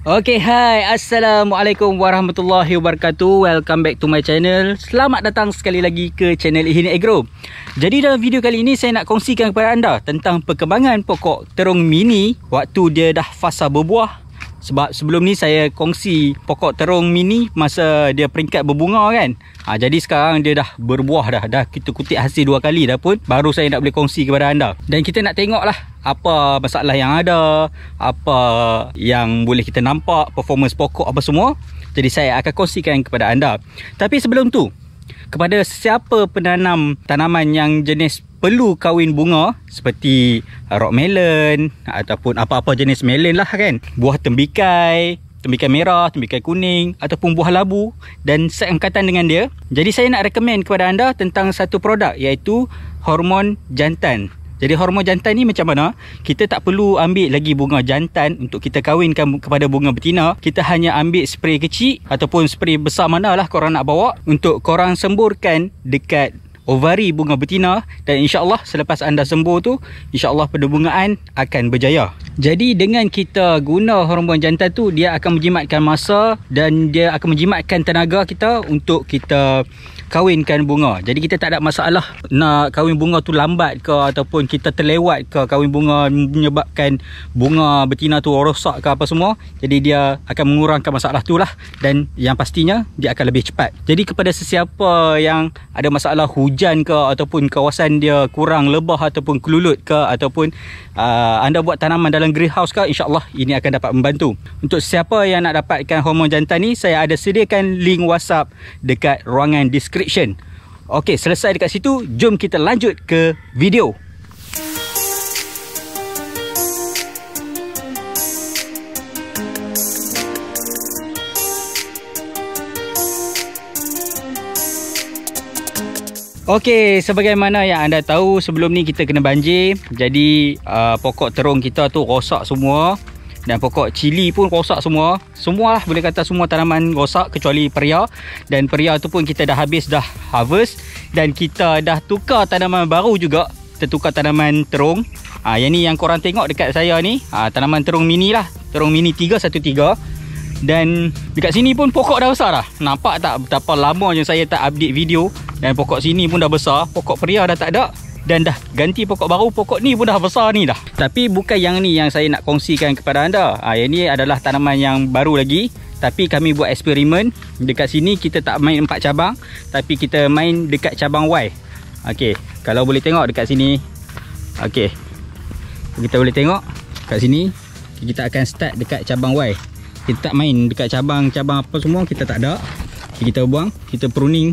Okay, hai. Assalamualaikum warahmatullahi wabarakatuh. Welcome back to my channel. Selamat datang sekali lagi ke channel Ihini Agro. Jadi dalam video kali ini saya nak kongsikan kepada anda tentang perkembangan pokok terung mini waktu dia dah fasa berbuah. Sebab sebelum ni saya kongsi pokok terung mini masa dia peringkat berbunga kan. Jadi sekarang dia dah berbuah dah kita kutip hasil 2 kali dah pun. Baru saya nak boleh kongsi kepada anda. Dan kita nak tengok lah apa masalah yang ada, apa yang boleh kita nampak, performance pokok apa semua. Jadi saya akan kongsikan kepada anda. Tapi sebelum tu, kepada siapa penanam tanaman yang jenis perlu kahwin bunga seperti rock melon ataupun apa-apa jenis melon lah kan, buah tembikai merah, tembikai kuning ataupun buah labu dan seangkatan dengan dia. Jadi saya nak recommend kepada anda tentang satu produk iaitu hormon jantan. Jadi hormon jantan ni macam mana? Kita tak perlu ambil lagi bunga jantan untuk kita kahwinkan kepada bunga betina. Kita hanya ambil spray kecil ataupun spray besar manalah korang nak bawa untuk korang semburkan dekat ovari bunga betina, dan insyaAllah selepas anda sembuh tu, insyaAllah perbungaan akan berjaya. Jadi dengan kita guna hormon jantan tu, dia akan menjimatkan masa dan dia akan menjimatkan tenaga kita untuk kita kahwinkan bunga. Jadi kita tak ada masalah nak kahwin bunga tu lambat ke ataupun kita terlewat ke kahwin bunga menyebabkan bunga betina tu rosak ke apa semua. Jadi dia akan mengurangkan masalah tu lah, dan yang pastinya dia akan lebih cepat. Jadi kepada sesiapa yang ada masalah hujan ke ataupun kawasan dia kurang lebah ataupun kelulut ke ataupun anda buat tanaman dalam greenhouse ke, insyaAllah ini akan dapat membantu. Untuk siapa yang nak dapatkan hormon jantan ni, saya ada sediakan link WhatsApp dekat ruangan description. Okey, selesai dekat situ, jom kita lanjut ke video. Okey, sebagaimana yang anda tahu, sebelum ni kita kena banjir. Jadi pokok terung kita tu rosak semua. Dan pokok cili pun rosak semua. Semualah, boleh kata semua tanaman rosak kecuali peria. Dan peria tu pun kita dah habis dah harvest. Dan kita dah tukar tanaman baru juga. Kita tukar tanaman terung. Yang ni yang korang tengok dekat saya ni, tanaman terung mini lah. Terung mini 313. Dan dekat sini pun pokok dah besar dah. Nampak tak betapa lamanya saya tak update video. Dan pokok sini pun dah besar. Pokok peria dah tak ada. Dan dah ganti pokok baru. Pokok ni pun dah besar ni dah. Tapi bukan yang ni yang saya nak kongsikan kepada anda. Yang ni adalah tanaman yang baru lagi. Tapi kami buat eksperimen. Dekat sini kita tak main 4 cabang, tapi kita main dekat cabang Y. Okey, kalau boleh tengok dekat sini. Okey, kita boleh tengok kat sini. Kita akan start dekat cabang Y. Kita tak main dekat cabang-cabang apa semua, kita tak ada. Kita buang, kita pruning.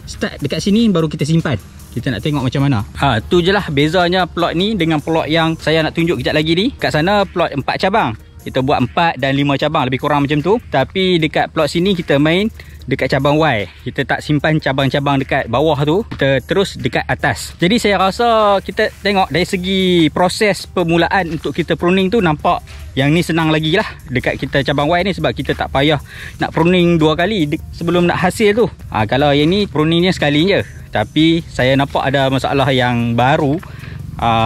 Start dekat sini baru kita simpan. Kita nak tengok macam mana. Tu je lah bezanya plot ni dengan plot yang saya nak tunjuk kejap lagi ni. Kat sana plot 4 cabang. Kita buat 4 dan 5 cabang, lebih kurang macam tu. Tapi dekat plot sini kita main dekat cabang Y. Kita tak simpan cabang-cabang dekat bawah tu, kita terus dekat atas. Jadi saya rasa kita tengok dari segi proses permulaan untuk kita pruning tu, nampak yang ni senang lagi lah dekat kita cabang Y ni, sebab kita tak payah nak pruning 2 kali sebelum nak hasil tu. Kalau yang ni pruningnya sekali je. Tapi saya nampak ada masalah yang baru.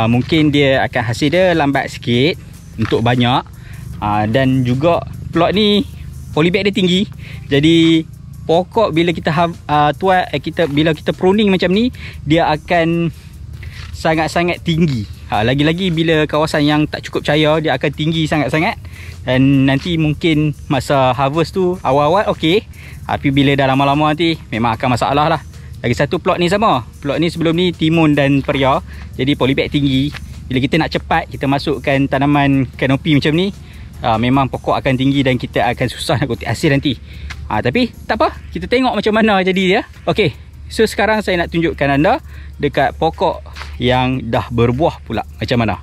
Mungkin dia akan hasil dia lambat sikit untuk banyak. Dan juga plot ni polybag dia tinggi. Jadi pokok bila kita bila kita pruning macam ni, dia akan sangat-sangat tinggi. Lagi-lagi bila kawasan yang tak cukup cahaya, dia akan tinggi sangat-sangat. Dan nanti mungkin masa harvest tu awal-awal okey, tapi bila dah lama-lama nanti memang akan masalah lah. Lagi satu plot ni sama. Plot ni sebelum ni timun dan peria. Jadi polybag tinggi. Bila kita nak cepat kita masukkan tanaman kanopi macam ni, memang pokok akan tinggi dan kita akan susah nak kutip hasil nanti. Tapi tak apa, kita tengok macam mana jadi dia. Okey, so sekarang saya nak tunjukkan anda dekat pokok yang dah berbuah pula macam mana.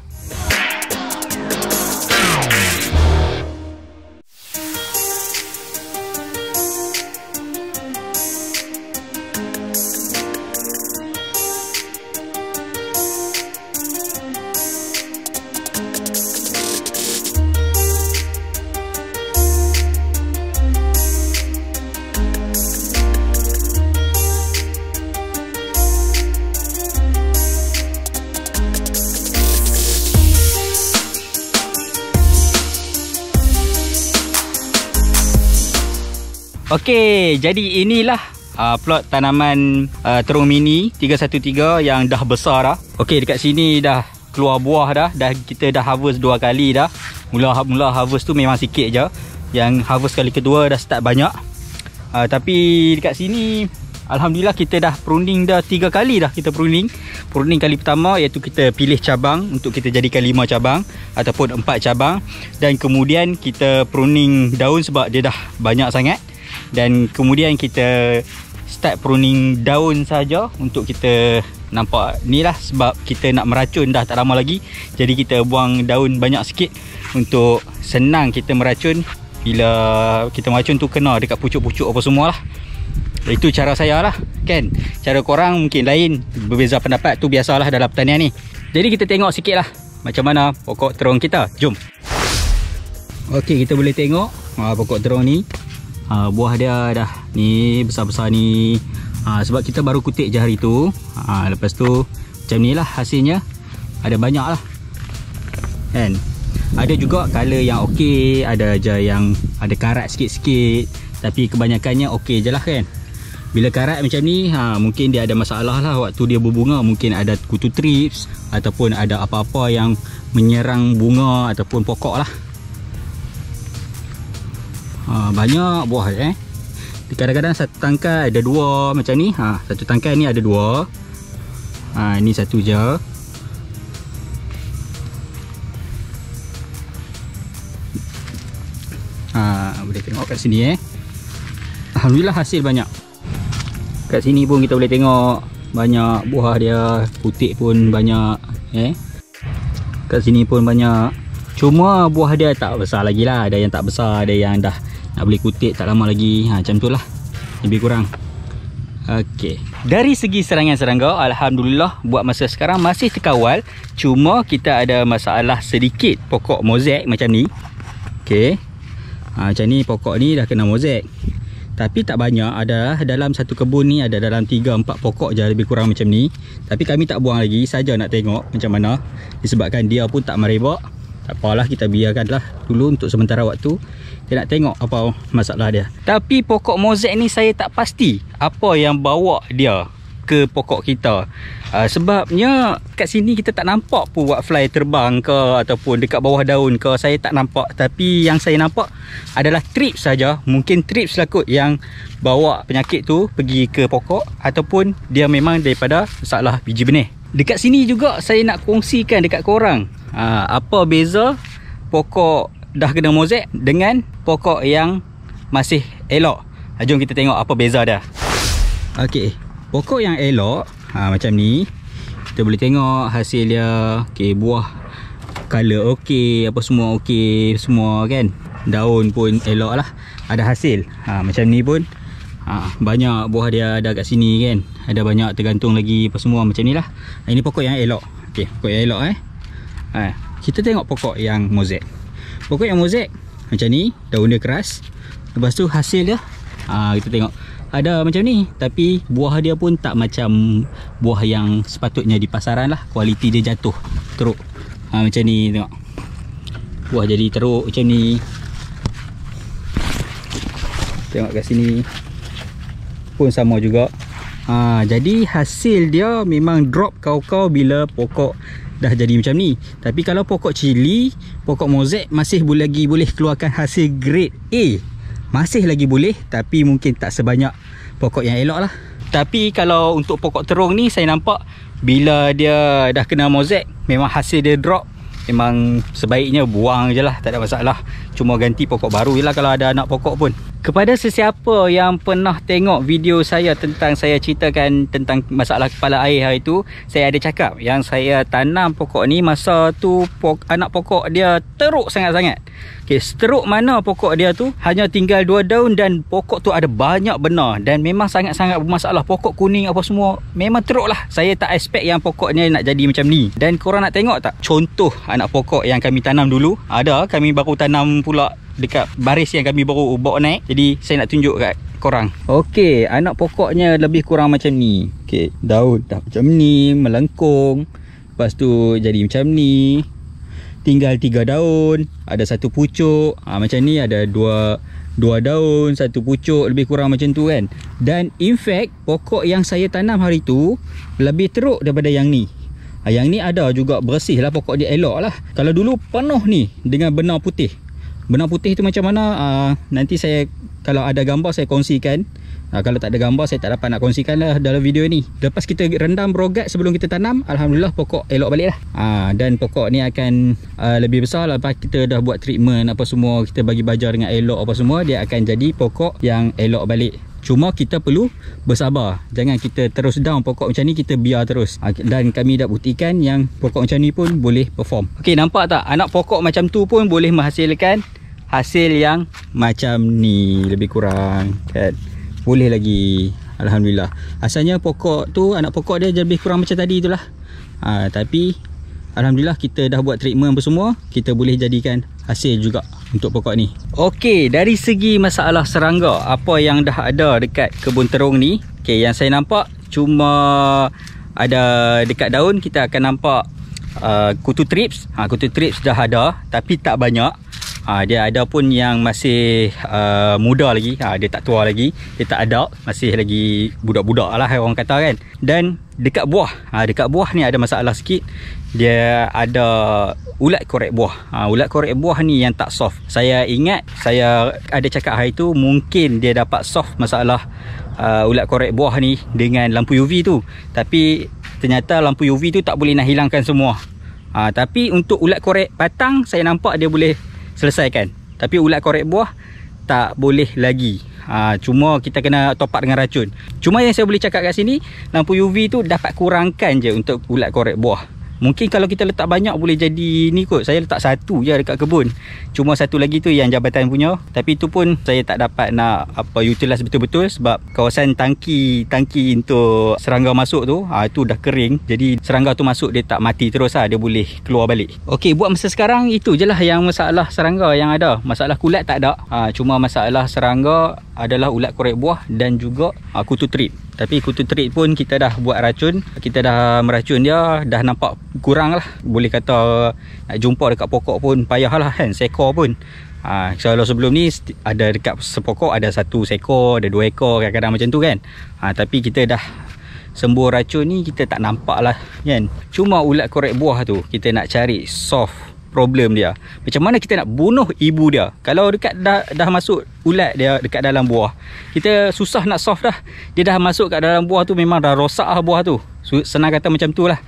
Okey, jadi inilah plot tanaman terung mini 313 yang dah besar dah. Okey, dekat sini dah keluar buah dah. Kita dah harvest 2 kali dah. Mula harvest tu memang sikit je. Yang harvest kali kedua dah start banyak. Tapi dekat sini alhamdulillah kita dah pruning dah 3 kali dah kita pruning. Pruning kali pertama iaitu kita pilih cabang untuk kita jadikan 5 cabang ataupun 4 cabang, dan kemudian kita pruning daun sebab dia dah banyak sangat, dan kemudian kita start pruning daun saja untuk kita nampak ni lah, sebab kita nak meracun dah tak lama lagi. Jadi kita buang daun banyak sikit untuk senang kita meracun. Bila kita meracun tu kena dekat pucuk-pucuk apa semua lah. Itu cara saya lah kan. Cara korang mungkin lain, berbeza pendapat, tu biasalah dalam pertanian ni. Jadi kita tengok sikit lah macam mana pokok terung kita. Jom. Okey, kita boleh tengok pokok terung ni. Buah dia dah ni besar-besar ni. Sebab kita baru kutik je hari tu. Lepas tu macam ni lah hasilnya. Ada banyak lah kan. Ada juga color yang okey, ada je yang ada karat sikit-sikit, tapi kebanyakannya okey je lah kan. Bila karat macam ni, mungkin dia ada masalah lah waktu dia berbunga. Mungkin ada kutu trips ataupun ada apa-apa yang menyerang bunga ataupun pokok lah. Banyak buah kadang-kadang satu tangkai ada 2 macam ni. Satu tangkai ni ada 2. Ni satu je. Boleh tengok kat sini alhamdulillah hasil banyak. Kat sini pun kita boleh tengok banyak buah dia, putik pun banyak kat sini pun banyak. Cuma buah dia tak besar lagi lah. Ada yang tak besar, ada yang dah nak boleh kutik tak lama lagi. Macam tu lah lebih kurang. Okey, dari segi serangan serangga alhamdulillah buat masa sekarang masih terkawal. Cuma kita ada masalah sedikit pokok mozaik macam ni. Okey, macam ni pokok ni dah kena mozaik. Tapi tak banyak, ada dalam satu kebun ni ada dalam 3-4 pokok je lebih kurang macam ni. Tapi kami tak buang lagi, saja nak tengok macam mana. Disebabkan dia pun tak merebak. Tak apalah, kita biarkanlah dulu untuk sementara waktu. Kita nak tengok apa masalah dia. Tapi pokok mozaik ni saya tak pasti apa yang bawa dia ke pokok kita. Sebabnya kat sini kita tak nampak pun whitefly terbang ke ataupun dekat bawah daun ke, saya tak nampak. Tapi yang saya nampak adalah trips saja. Mungkin trips lah kot yang bawa penyakit tu pergi ke pokok, ataupun dia memang daripada masalah biji benih. Dekat sini juga saya nak kongsikan dekat korang apa beza pokok dah kena mozaik dengan pokok yang masih elok. Jom kita tengok apa beza dia. Okey, pokok yang elok macam ni, kita boleh tengok hasil dia. Okey, buah color okey, apa semua okey semua kan. Daun pun elok lah, ada hasil. Macam ni pun banyak buah dia ada kat sini kan. Ada banyak tergantung lagi apa semua macam ni lah. Ini pokok yang elok. Okey, pokok yang elok kita tengok pokok yang mozaik. Pokok yang mozaik macam ni, daun dia keras. Lepas tu hasil dia kita tengok ada macam ni, tapi buah dia pun tak macam buah yang sepatutnya di pasaran lah. Kualiti dia jatuh teruk. Macam ni tengok, buah jadi teruk macam ni. Tengok kat sini pun sama juga. Jadi hasil dia memang drop kau-kau bila pokok dah jadi macam ni. Tapi kalau pokok cili, pokok mozaik masih boleh keluarkan hasil grade A. Masih lagi boleh, tapi mungkin tak sebanyak pokok yang elok lah. Tapi kalau untuk pokok terung ni, saya nampak bila dia dah kena mozaik, memang hasil dia drop. Memang sebaiknya buang je lah, tak ada masalah. Cuma ganti pokok baru je lah kalau ada anak pokok pun. Kepada sesiapa yang pernah tengok video saya tentang saya ceritakan tentang masalah kepala air hari tu, saya ada cakap yang saya tanam pokok ni masa tu anak pokok dia teruk sangat-sangat. Okay, teruk mana pokok dia tu hanya tinggal 2 daun dan pokok tu ada banyak benar, dan memang sangat-sangat bermasalah. Pokok kuning apa semua memang teruk lah. Saya tak expect yang pokoknya nak jadi macam ni. Dan korang nak tengok tak contoh anak pokok yang kami tanam dulu? Ada, kami baru tanam pula dekat baris yang kami baru bawa naik. Jadi saya nak tunjuk kat korang. Okey, anak pokoknya lebih kurang macam ni. Okey, daun dah macam ni, melengkung. Lepas tu jadi macam ni. Tinggal 3 daun, ada 1 pucuk. Macam ni ada 2 2 daun, 1 pucuk, lebih kurang macam tu kan. Dan in fact pokok yang saya tanam hari tu lebih teruk daripada yang ni. Yang ni ada juga bersih lah, pokok dia elok lah. Kalau dulu penuh ni dengan benar putih. Benar putih tu macam mana, nanti saya kalau ada gambar saya kongsikan. Kalau tak ada gambar saya tak dapat nak kongsikan lah dalam video ni. Lepas kita rendam rogat sebelum kita tanam, alhamdulillah pokok elok balik lah. Dan pokok ni akan lebih besar. Lepas kita dah buat treatment apa semua, kita bagi baja dengan elok apa semua, dia akan jadi pokok yang elok balik. Cuma kita perlu bersabar. Jangan kita terus down pokok macam ni, kita biar terus. Dan kami dah buktikan yang pokok macam ni pun boleh perform. Okey, nampak tak? Anak pokok macam tu pun boleh menghasilkan hasil yang macam ni lebih kurang kan. Boleh lagi, alhamdulillah. Asalnya pokok tu, anak pokok dia lebih kurang macam tadi itulah. Tapi alhamdulillah kita dah buat treatment apa semua, kita boleh jadikan hasil juga untuk pokok ni. Okey, dari segi masalah serangga, apa yang dah ada dekat kebun terung ni, okey, yang saya nampak cuma ada dekat daun kita akan nampak kutu trips. Kutu trips dah ada tapi tak banyak. Dia ada pun yang masih muda lagi, dia tak tua lagi, dia tak ada, masih lagi budak-budak lah orang kata kan. Dan dekat buah, dekat buah ni ada masalah sikit. Dia ada ulat korek buah. Ulat korek buah ni yang tak soft. Saya ingat saya ada cakap hari tu, mungkin dia dapat soft masalah ulat korek buah ni dengan lampu UV tu. Tapi ternyata lampu UV tu tak boleh nak hilangkan semua. Tapi untuk ulat korek batang saya nampak dia boleh selesaikan. Tapi ulat korek buah tak boleh lagi. Cuma kita kena top up dengan racun. Cuma yang saya boleh cakap kat sini, lampu UV tu dapat kurangkan je untuk ulat korek buah. Mungkin kalau kita letak banyak boleh jadi ni kot. Saya letak satu je dekat kebun. Cuma satu lagi tu yang jabatan punya. Tapi tu pun saya tak dapat nak utilize betul-betul sebab kawasan tangki untuk serangga masuk tu, tu dah kering. Jadi serangga tu masuk dia tak mati terus lah, dia boleh keluar balik. Okey, buat masa sekarang itu je lah yang masalah serangga yang ada. Masalah kulat tak ada. Cuma masalah serangga adalah ulat korek buah dan juga kutu trip. Tapi kutu trip pun kita dah buat racun, kita dah meracun dia, dah nampak kurang lah. Boleh kata nak jumpa dekat pokok pun payah lah kan, seekor pun. Kalau sebelum ni ada dekat sepokok ada 1 seekor, ada 2 ekor kadang-kadang macam tu kan. Tapi kita dah sembuh racun ni, kita tak nampak lah kan. Cuma ulat korek buah tu kita nak cari soft problem dia. Macam mana kita nak bunuh ibu dia. Kalau dekat dah masuk ulat dia dekat dalam buah, kita susah nak soft dah. Dia dah masuk kat dalam buah tu, memang dah rosak lah buah tu. Senang kata macam tu lah.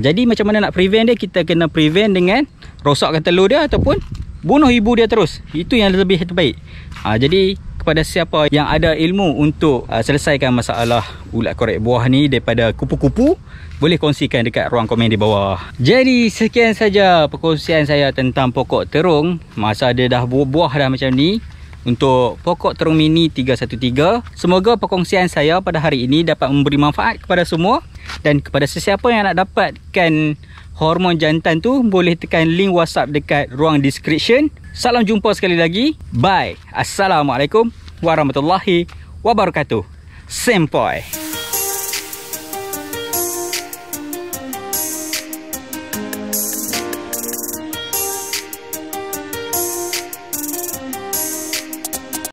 Jadi macam mana nak prevent dia, kita kena prevent dengan rosakkan telur dia ataupun bunuh ibu dia terus. Itu yang lebih terbaik. Jadi kepada siapa yang ada ilmu untuk selesaikan masalah ulat korek buah ni daripada kupu-kupu, boleh kongsikan dekat ruang komen di bawah. Jadi sekian saja perkongsian saya tentang pokok terung. Masa dia dah buah dah macam ni, untuk pokok terung mini 313. Semoga perkongsian saya pada hari ini dapat memberi manfaat kepada semua. Dan kepada sesiapa yang nak dapatkan hormon jantan tu, boleh tekan link WhatsApp dekat ruang description. Salam jumpa sekali lagi. Bye. Assalamualaikum warahmatullahi wabarakatuh. Sempoi.